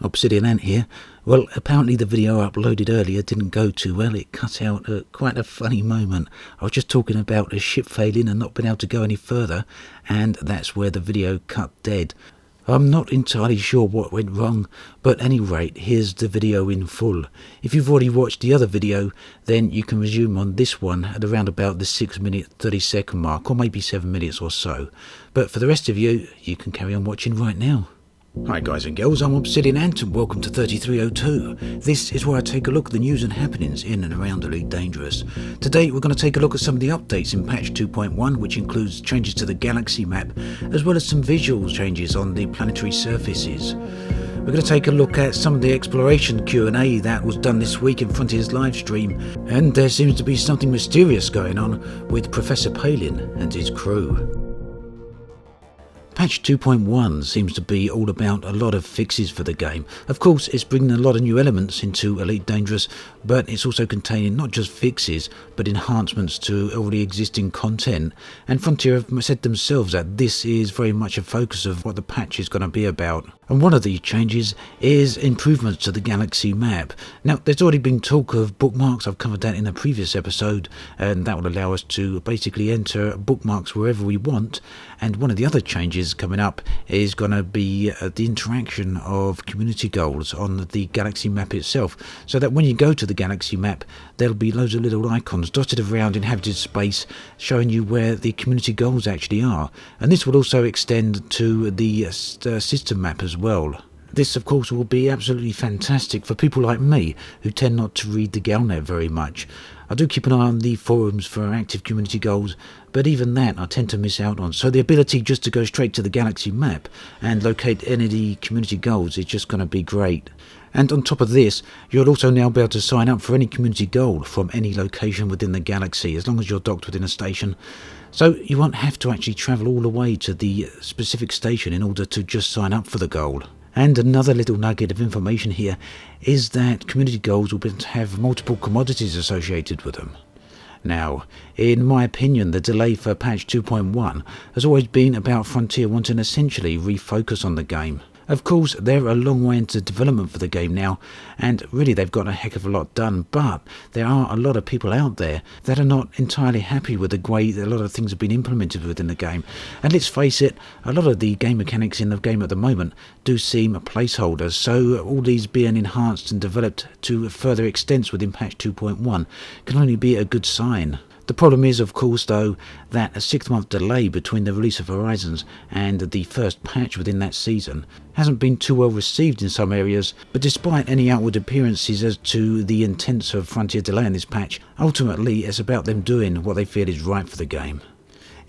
Obsidian Ant here. Well, apparently the video I uploaded earlier didn't go too well. It cut out at quite a funny moment. I was just talking about a ship failing and not being able to go any further, and that's where the video cut dead. I'm not entirely sure what went wrong, but at any rate, here's the video in full. If you've already watched the other video, then you can resume on this one at around about the 6-minute 30-second mark, or maybe 7 minutes or so. But for the rest of you, you can carry on watching right now. Hi guys and girls, I'm Obsidian Ant and welcome to 3302. This is where I take a look at the news and happenings in and around Elite Dangerous. Today we're going to take a look at some of the updates in patch 2.1, which includes changes to the galaxy map, as well as some visual changes on the planetary surfaces. We're going to take a look at some of the exploration Q&A that was done this week in Frontier's livestream, and there seems to be something mysterious going on with Professor Palin and his crew. Patch 2.1 seems to be all about a lot of fixes for the game. Of course, it's bringing a lot of new elements into Elite Dangerous, but it's also containing not just fixes, but enhancements to already existing content. And Frontier have said themselves that this is very much a focus of what the patch is going to be about. And one of these changes is improvements to the galaxy map. Now, there's already been talk of bookmarks. I've covered that in a previous episode, and that will allow us to basically enter bookmarks wherever we want. And one of the other changes coming up is going to be the interaction of community goals on the galaxy map itself, so that when you go to the galaxy map, there'll be loads of little icons dotted around inhabited space showing you where the community goals actually are. And this will also extend to the system map as well. This, of course, will be absolutely fantastic for people like me who tend not to read the Galnet very much. I do keep an eye on the forums for active community goals, but even that I tend to miss out on. So the ability just to go straight to the galaxy map and locate any of the community goals is just going to be great. And on top of this, you'll also now be able to sign up for any community goal from any location within the galaxy, as long as you're docked within a station. So you won't have to actually travel all the way to the specific station in order to just sign up for the goal. And another little nugget of information here is that community goals will be able to have multiple commodities associated with them. Now, in my opinion, the delay for patch 2.1 has always been about Frontier wanting to essentially refocus on the game. Of course, they're a long way into development for the game now, and really they've got a heck of a lot done, but there are a lot of people out there that are not entirely happy with the way that a lot of things have been implemented within the game. And let's face it, a lot of the game mechanics in the game at the moment do seem placeholders, so all these being enhanced and developed to further extents within patch 2.1 can only be a good sign. The problem is, of course, though, that a 6-month delay between the release of Horizons and the first patch within that season hasn't been too well received in some areas, but despite any outward appearances as to the intents of Frontier delaying this patch, ultimately it's about them doing what they feel is right for the game.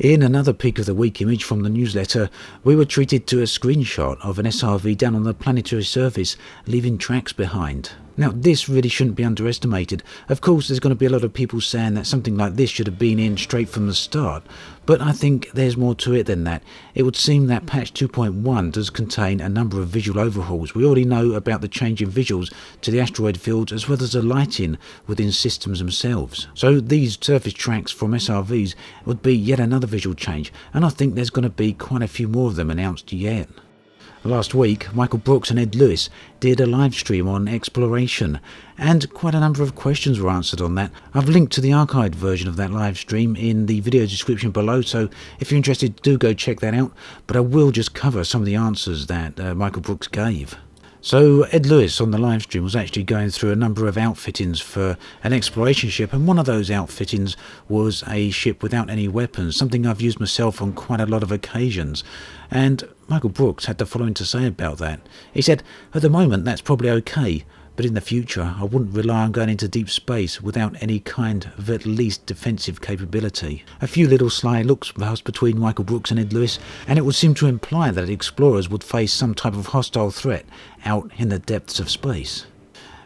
In another Peak of the Week image from the newsletter, we were treated to a screenshot of an SRV down on the planetary surface, leaving tracks behind. Now, this really shouldn't be underestimated. Of course, there's going to be a lot of people saying that something like this should have been in straight from the start, but I think there's more to it than that. It would seem that patch 2.1 does contain a number of visual overhauls. We already know about the change in visuals to the asteroid fields, as well as the lighting within systems themselves. So these surface tracks from SRVs would be yet another visual change, and I think there's going to be quite a few more of them announced yet. Last week, Michael Brooks and Ed Lewis did a live stream on exploration, and quite a number of questions were answered on that. I've linked to the archived version of that live stream in the video description below, so if you're interested, do go check that out, but I will just cover some of the answers that Michael Brooks gave. So Ed Lewis on the live stream was actually going through a number of outfittings for an exploration ship, and one of those outfittings was a ship without any weapons, something I've used myself on quite a lot of occasions. And Michael Brooks had the following to say about that. He said, "At the moment that's probably okay, but in the future I wouldn't rely on going into deep space without any kind of at least defensive capability." A few little sly looks passed between Michael Brooks and Ed Lewis, and it would seem to imply that explorers would face some type of hostile threat out in the depths of space.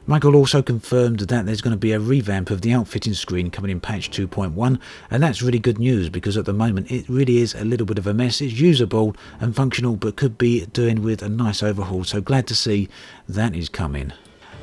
Michael also confirmed that there's going to be a revamp of the outfitting screen coming in patch 2.1, and that's really good news because at the moment it really is a little bit of a mess. It's usable and functional, but could be doing with a nice overhaul, so glad to see that is coming.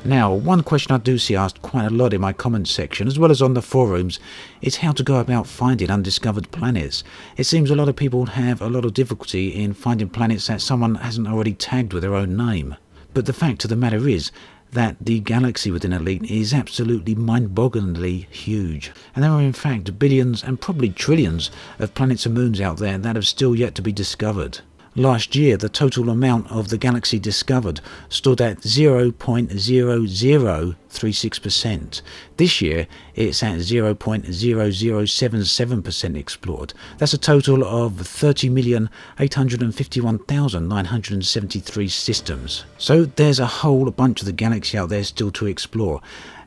Now, one question I do see asked quite a lot in my comments section, as well as on the forums, is how to go about finding undiscovered planets. It seems a lot of people have a lot of difficulty in finding planets that someone hasn't already tagged with their own name. But the fact of the matter is that the galaxy within Elite is absolutely mind-bogglingly huge. And there are in fact billions and probably trillions of planets and moons out there that have still yet to be discovered. Last year, the total amount of the galaxy discovered stood at 0.0036%. This year, it's at 0.0077% explored. That's a total of 30,851,973 systems. So there's a whole bunch of the galaxy out there still to explore.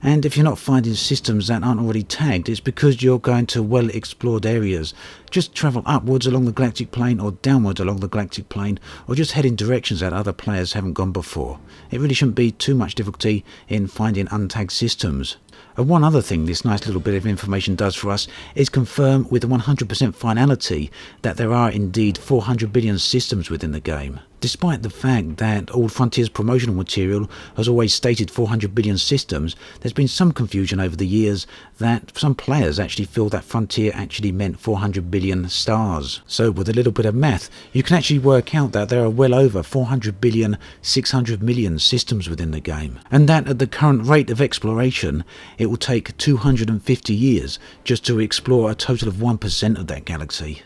And if you're not finding systems that aren't already tagged, it's because you're going to well-explored areas. Just travel upwards along the galactic plane or downwards along the galactic plane, or just head in directions that other players haven't gone before. It really shouldn't be too much difficulty in finding untagged systems. And one other thing this nice little bit of information does for us is confirm with 100% finality that there are indeed 400 billion systems within the game. Despite the fact that Old Frontier's promotional material has always stated 400 billion systems, there's been some confusion over the years that some players actually feel that Frontier actually meant 400 billion stars. So with a little bit of math, you can actually work out that there are well over 400 billion 600 million systems within the game. And that at the current rate of exploration, it will take 250 years just to explore a total of 1% of that galaxy.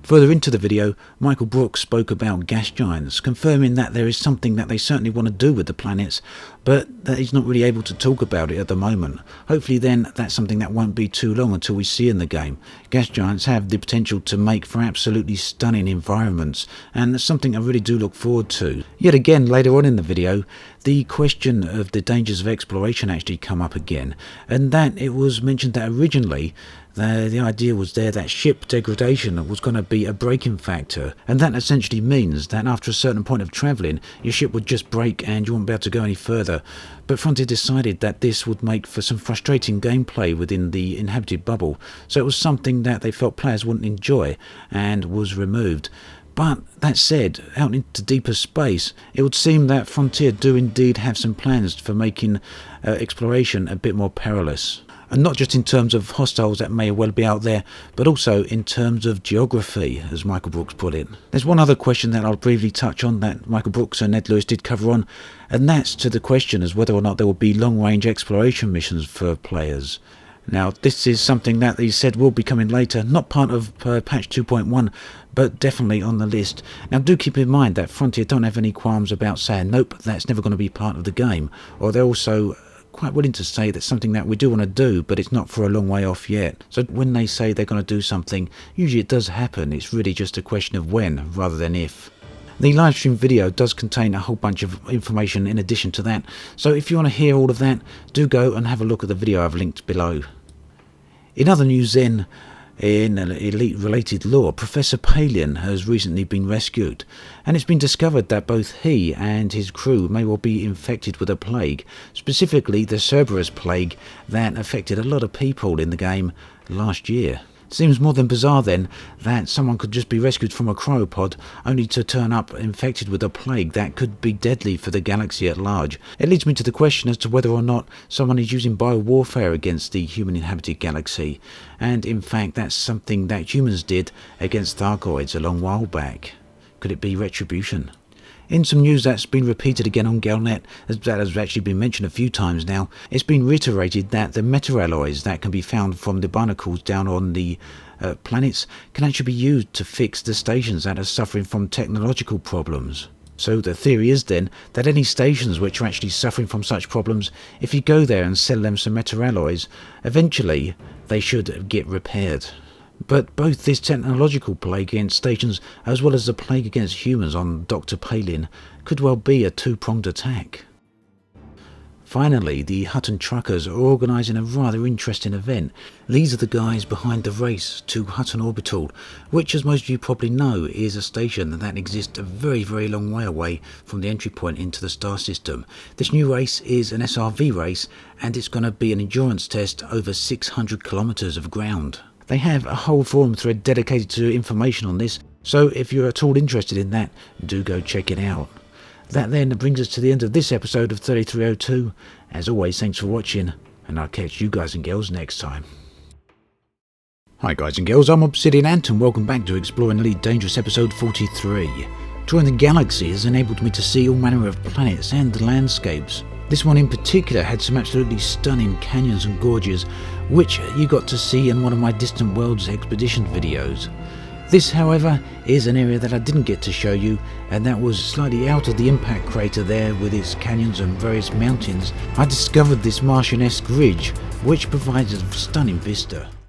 Further into the video, Michael Brooks spoke about gas giants, confirming that there is something that they certainly want to do with the planets, but that he's not really able to talk about it at the moment. Hopefully then that's something that won't be too long until we see in the game. Gas giants have the potential to make for absolutely stunning environments, and that's something I really do look forward to. Yet again, later on in the video, the question of the dangers of exploration actually come up again, and that it was mentioned that originally the idea was there that ship degradation was going to be a braking factor, and that essentially means that after a certain point of travelling, your ship would just break and you wouldn't be able to go any further. But Frontier decided that this would make for some frustrating gameplay within the inhabited bubble, so it was something that they felt players wouldn't enjoy and was removed. But that said, out into deeper space, it would seem that Frontier do indeed have some plans for making exploration a bit more perilous. And not just in terms of hostiles that may well be out there, but also in terms of geography, as Michael Brooks put it. There's one other question that I'll briefly touch on that Michael Brooks and Ned Lewis did cover on, and that's to the question as whether or not there will be long-range exploration missions for players. Now, this is something that he said will be coming later, not part of patch 2.1, but definitely on the list. Now, do keep in mind that Frontier don't have any qualms about saying, nope, that's never going to be part of the game, or they're also quite willing to say that's something that we do want to do, but it's not for a long way off yet. So when they say they're going to do something, usually it does happen. It's really just a question of when rather than if. The livestream video does contain a whole bunch of information in addition to that, so if you want to hear all of that, do go and have a look at the video I've linked below. In other news then, in Elite-related lore, Professor Palin has recently been rescued, and it's been discovered that both he and his crew may well be infected with a plague, specifically the Cerberus plague that affected a lot of people in the game last year. It seems more than bizarre then that someone could just be rescued from a cryopod only to turn up infected with a plague that could be deadly for the galaxy at large. It leads me to the question as to whether or not someone is using biowarfare against the human inhabited galaxy, and in fact that's something that humans did against Thargoids a long while back. Could it be retribution? In some news that's been repeated again on Galnet, that has actually been mentioned a few times now, it's been reiterated that the meta-alloys that can be found from the barnacles down on the planets can actually be used to fix the stations that are suffering from technological problems. So the theory is then that any stations which are actually suffering from such problems, if you go there and sell them some meta-alloys, eventually they should get repaired. But both this technological plague against stations as well as the plague against humans on Dr. Palin could well be a two-pronged attack. Finally, the Hutton Truckers are organising a rather interesting event. These are the guys behind the race to Hutton Orbital, which as most of you probably know is a station that exists a very long way away from the entry point into the star system. This new race is an SRV race and it's going to be an endurance test over 600 kilometres of ground. They have a whole forum thread dedicated to information on this, so if you're at all interested in that, do go check it out. That then brings us to the end of this episode of 3302. As always, thanks for watching, and I'll catch you guys and girls next time. Hi guys and girls, I'm Obsidian Ant and welcome back to Exploring Elite Dangerous episode 43. Touring the galaxy has enabled me to see all manner of planets and the landscapes. This one in particular had some absolutely stunning canyons and gorges, which you got to see in one of my Distant Worlds expedition videos. This, however, is an area that I didn't get to show you, and that was slightly out of the impact crater there with its canyons and various mountains. I discovered this Martian-esque ridge, which provides a stunning vista.